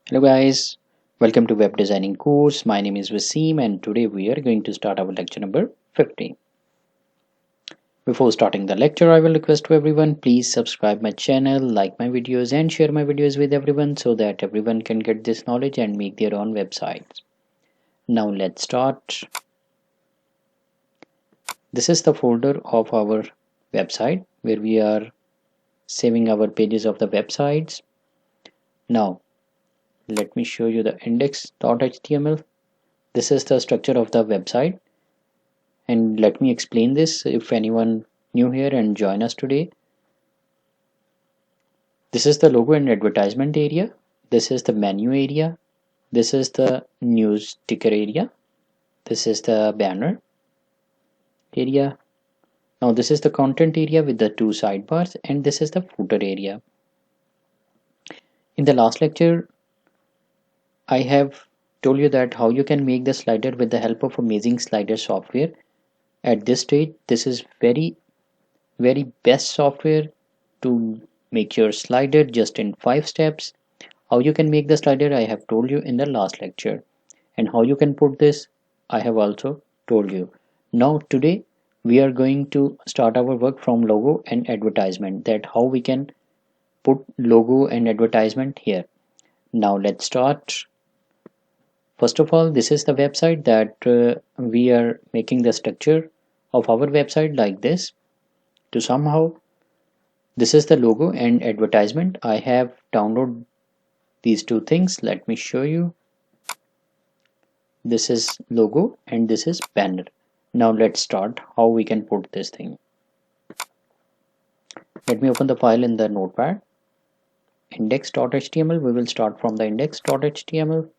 Hello guys, welcome to web designing course. My name is Wasim and today we are going to start our lecture number 15. Before starting the lecture, I will request to everyone please subscribe my channel, like my videos and share my videos with everyone so that everyone can get this knowledge and make their own websites. Now let's start. This is the folder of our website where we are saving our pages of the websites. Now let me show you the index.html. This is the structure of the website, and let me explain this if anyone new here and join us today. This is the logo and advertisement area. This is the menu area. This is the news ticker area. This is the banner area. Now this is the content area with the two sidebars, and this is the footer area. In the last lecture I have told you that how you can make the slider with the help of amazing slider software. At this stage this is very best software to make your slider just in 5 steps. How you can make the slider I have told you in the last lecture, and how you can put this I have also told you. Now today we are going to start our work from logo and advertisement, that how we can put logo and advertisement here. Now let's start. First of all, this is the website that we are making the structure of our website like this. To somehow, this is the logo and advertisement. I have downloaded these two things. Let me show you. This is logo and this is banner. Now let's start how we can put this thing. Let me open the file in the notepad. Index.html. We will start from the index.html.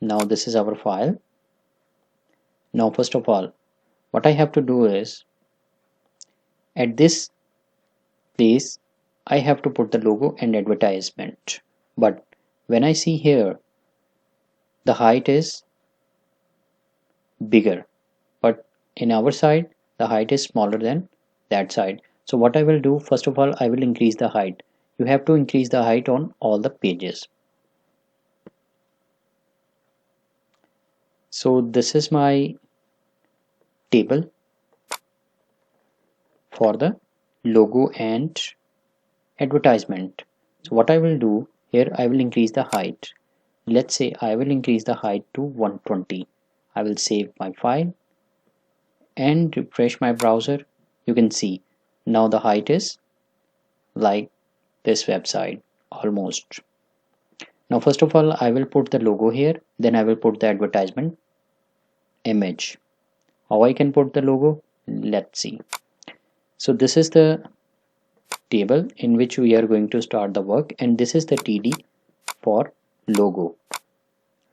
Now this is our file. Now first of all, what I have to do is, at this place I have to put the logo and advertisement, but when I see here the height is bigger, but in our side the height is smaller than that side. So what I will do, first of all I will increase the height. You have to increase the height on all the pages. So this is my table for the logo and advertisement. So what I will do here, I will increase the height. Let's say I will increase the height to 120. I will save my file and refresh my browser. You can see now the height is like this website almost. Now first of all I will put the logo here, then I will put the advertisement image. How I can put the logo? Let's see. So this is the table in which we are going to start the work, and this is the TD for logo,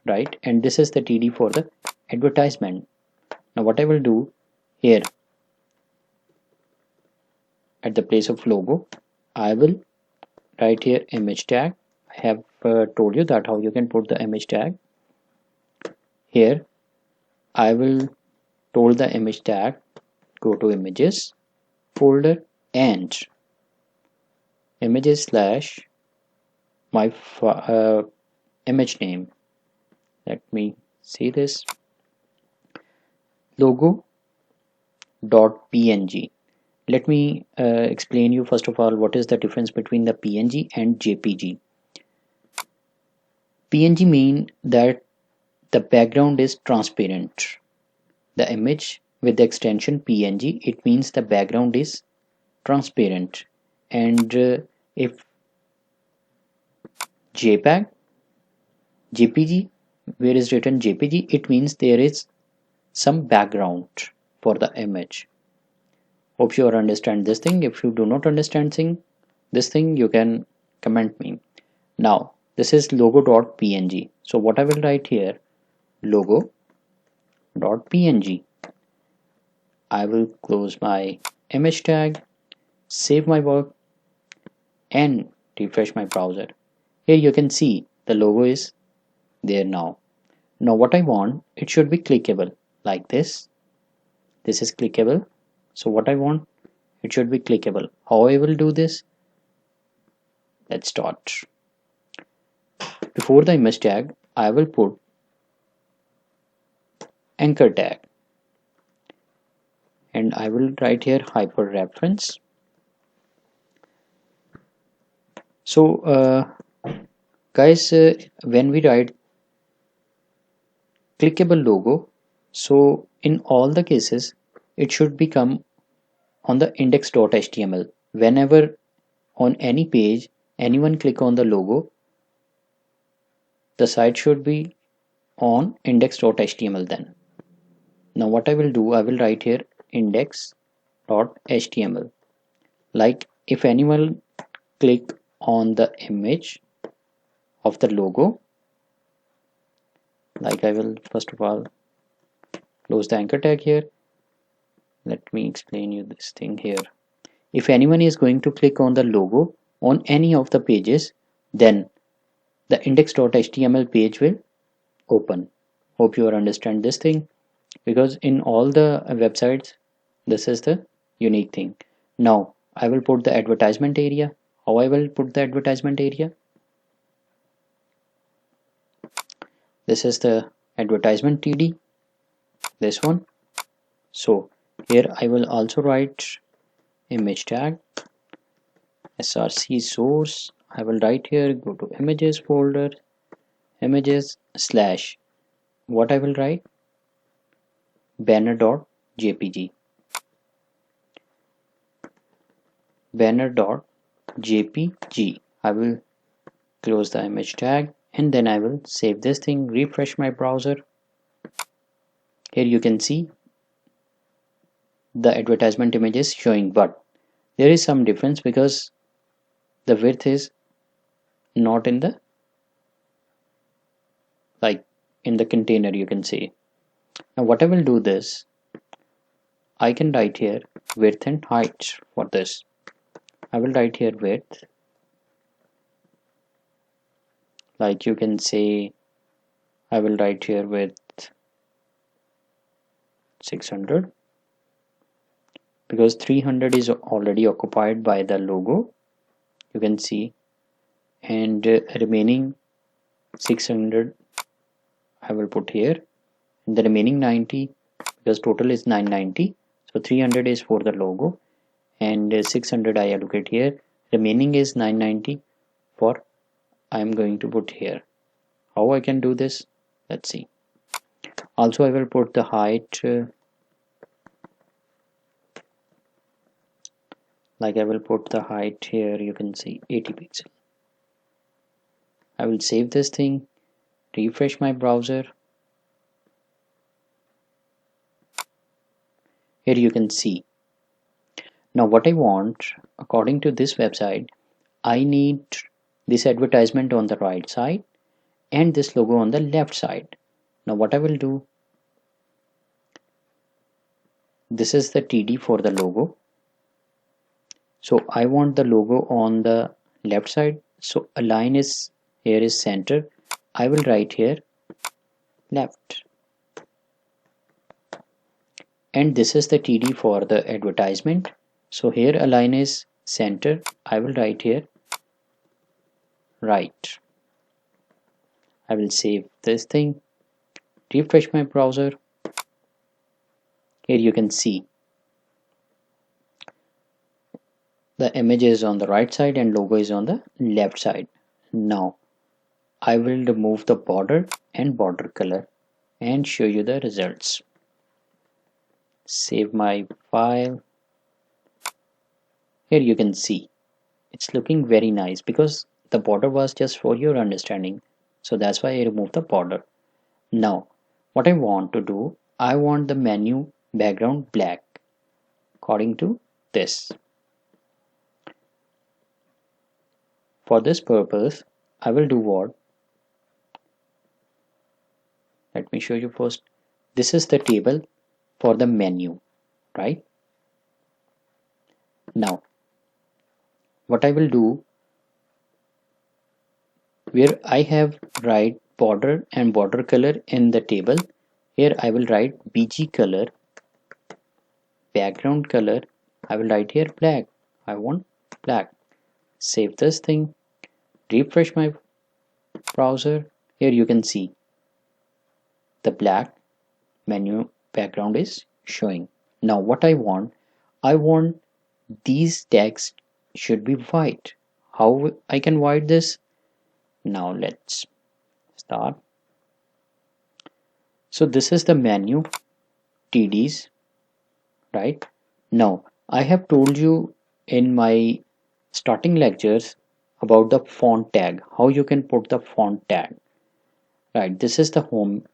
right? And this is the TD for the advertisement. Now what I will do here, at the place of logo I will write here image tag. I have told you that how you can put the image tag here. I will told the image tag, go to images folder and images slash my image name. Let me see this, logo dot png. Let me explain you first of all what is the difference between the png and jpg. png mean that the background is transparent. The image with the extension png, it means the background is transparent. And if jpeg, jpg, where is written jpg, it means there is some background for the image. Hope you understand this thing. If you do not understand this thing, you can comment me. Now this is logo.png. So what I will write here, logo.png. I will close my image tag, save my work and refresh my browser. Here you can see the logo is there now. Now what I want, it should be clickable like this. This is clickable. So what I want, it should be clickable. How I will do this? Let's start. before the image tag I will put anchor tag, and I will write here hyper reference. So guys, when we write clickable logo, so in all the cases it should become on the index.html. Whenever on any page anyone click on the logo, the site should be on index.html then. Now what I will do, I will write here index.html. Like if anyone click on the image of the logo, like I will first of all close the anchor tag here. Let me explain you this thing here. If anyone is going to click on the logo on any of the pages, then the index.html page will open. Hope you understand this thing, because in all the websites this is the unique thing. Now I will put the advertisement area. How I will put the advertisement area? This is the advertisement TD, this one. So here I will also write image tag src source. I will write here, go to images folder, images slash, what I will write, banner.jpg, banner.jpg. I will close the image tag and then I will save this thing, refresh my browser. Here you can see the advertisement image is showing, but there is some difference because the width is not in the, like in the container, you can see. Now what I will do this, I can write here width and height for this. I will write here width, like you can say I will write here width 600, because 300 is already occupied by the logo, you can see, and remaining 600 I will put here, and the remaining 90, because total is 990, so 300 is for the logo and 600 I allocate here, remaining is 990 for I am going to put here. How I can do this? Let's see. Also I will put the height, like I will put the height here, you can see 80 pixel. I will save this thing, refresh my browser. Here you can see. Now what I want, according to this website, I need this advertisement on the right side and this logo on the left side. Now what I will do, this is the TD for the logo. So I want the logo on the left side, so align is here is center. I will write here left, and this is the TD for the advertisement. So here align is center, I will write here right. I will save this thing, refresh my browser. Here you can see the image is on the right side and logo is on the left side. Now I will remove the border and border color and show you the results. Save my file. Here you can see it's looking very nice, because the border was just for your understanding, so that's why I removed the border. Now what I want to do, I want the menu background black according to this. For this purpose I will do what, let me show you first. This is the table for the menu, right? Now what I will do, where I have write border and border color in the table, here I will write BG color, background color, I will write here black. I want black. Save this thing, refresh my browser. Here you can see the black menu background is showing. Now what I want these text should be white. How I can white this? Now let's start. So this is the menu TDs, right? Now I have told you in my starting lectures about the font tag, how you can put the font tag, right? This is the home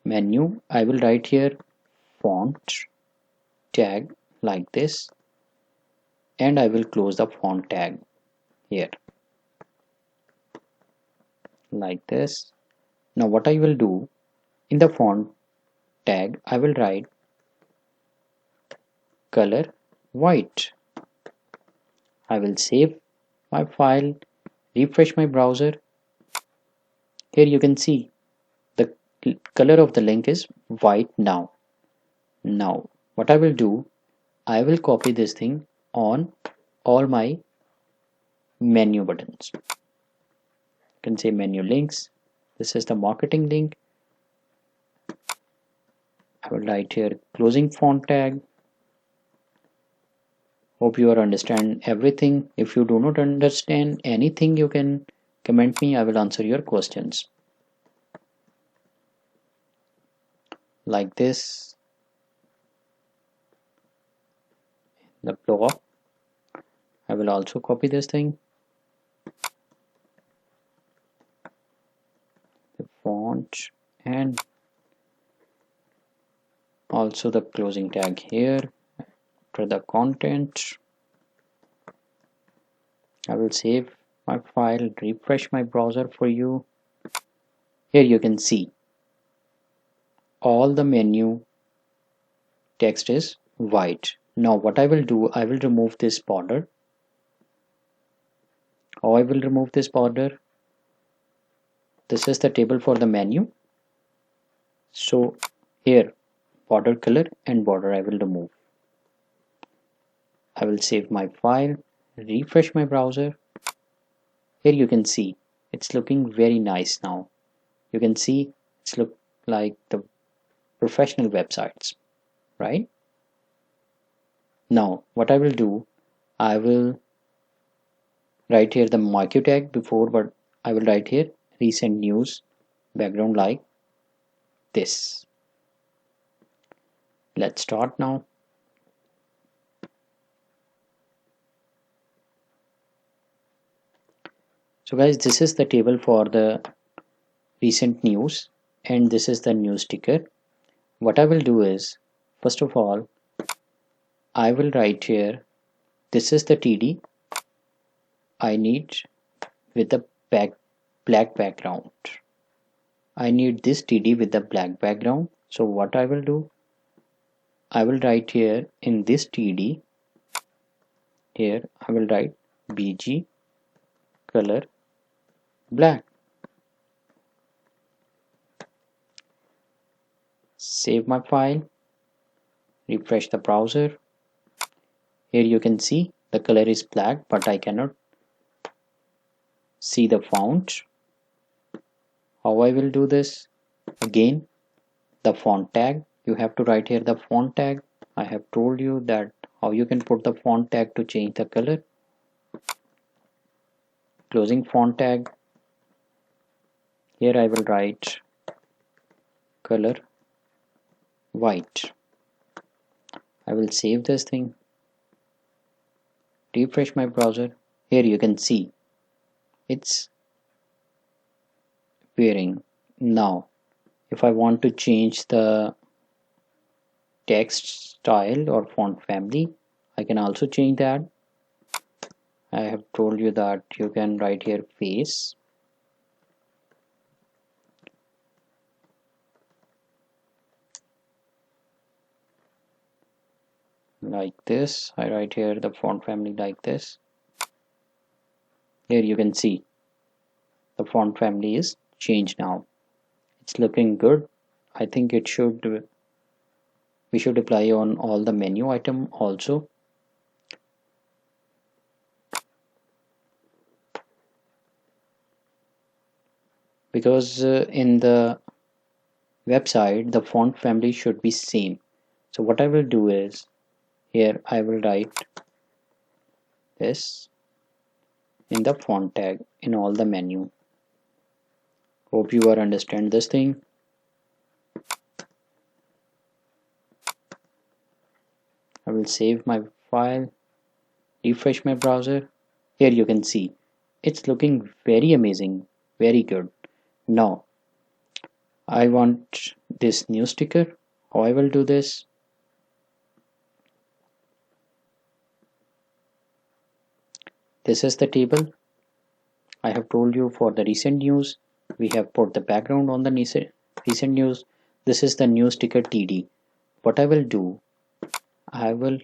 menu. I will write here font tag like this, and I will close the font tag here like this. Now what I will do, in the font tag I will write color white. I will save my file, refresh my browser. Here you can see the color of the link is white now. Now what I will do, I will copy this thing on all my menu buttons. You can say menu links. This is the marketing link. I will write here closing font tag. Hope you are understand everything. If you do not understand anything, you can comment me. I will answer your questions. Like this. The block. I will also copy this thing. The font and also the closing tag here. For the content, I will save my file, refresh my browser for you. Here you can see all the menu text is white. Now what I will do, I will remove this border. How I will remove this border? This is the table for the menu. So here border color and border I will remove. I will save my file, refresh my browser. Here you can see it's looking very nice now. You can see it's look like the professional websites, right? Now what I will do, I will write here the marquee tag before, but I will write here recent news background like this. Let's start now. So guys, this is the table for the recent news, and this is the news ticker. What I will do is, first of all, I will write here, this is the TD I need with the black background. I need this TD with the black background. So what I will do, I will write here in this TD, here I will write BG color black. Save my file, refresh the browser. Here you can see the color is black, but I cannot see the font. How I will do this? Again, the font tag. You have to write here the font tag. I have told you that how you can put the font tag to change the color. Closing font tag. Here I will write color white. I will save this thing, refresh my browser. Here you can see it's appearing. Now if I want to change the text style or font family, I can also change that. I have told you that you can write here face. Like this. I write here the font family like this. Here you can see the font family is changed now. It's looking good. I think it should, we should apply on all the menu item also. because in the website the font family should be same. So what I will do is, here I will write this in the font tag in all the menu. Hope you are understand this thing. I will save my file, refresh my browser. Here you can see it's looking very amazing, very good. Now I want this new sticker. How I will do this? This is the table. I have told you for the recent news. We have put the background on the recent news. This is the new sticker TD. What I will do, I will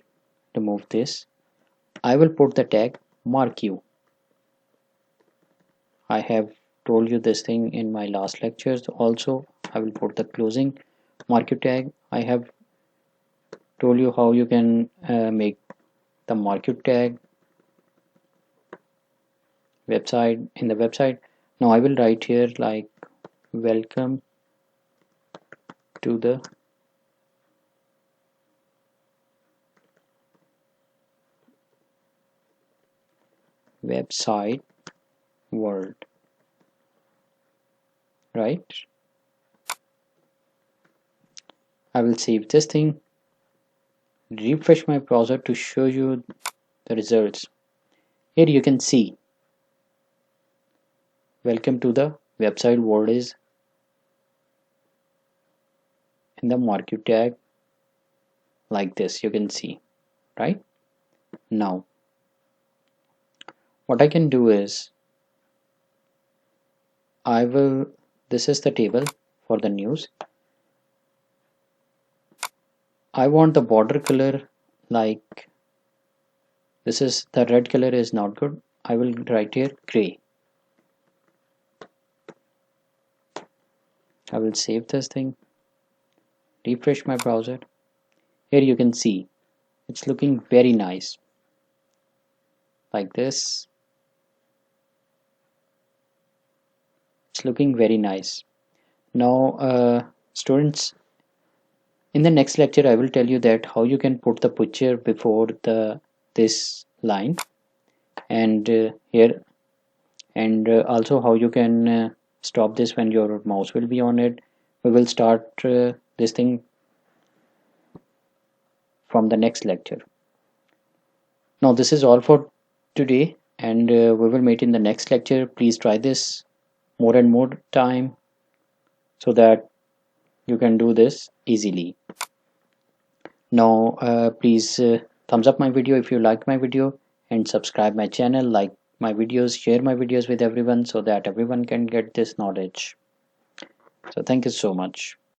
remove this. I will put the tag mark you. I have told you this thing in my last lectures also. I will put the closing mark you tag. I have told you how you can make the mark you tag website in the website. Now I will write here like welcome to the website world, right? I will save this thing, refresh my browser to show you the results. Here you can see welcome to the website world is in the mark tag like this, you can see, right? Now what I can do is this is the table for the news. I want the border color like this is the red color is not good. I will write here gray. I will save this thing, refresh my browser. Here you can see it's looking very nice like this. It's looking very nice. Now students, in the next lecture I will tell you that how you can put the picture before this line and here, and also how you can stop this when your mouse will be on it. We will start this thing from the next lecture. Now this is all for today, and we will meet in the next lecture. Please try this more and more time so that you can do this easily. Now please thumbs up my video if you like my video, and subscribe my channel, like my videos, share my videos with everyone so that everyone can get this knowledge. So thank you so much.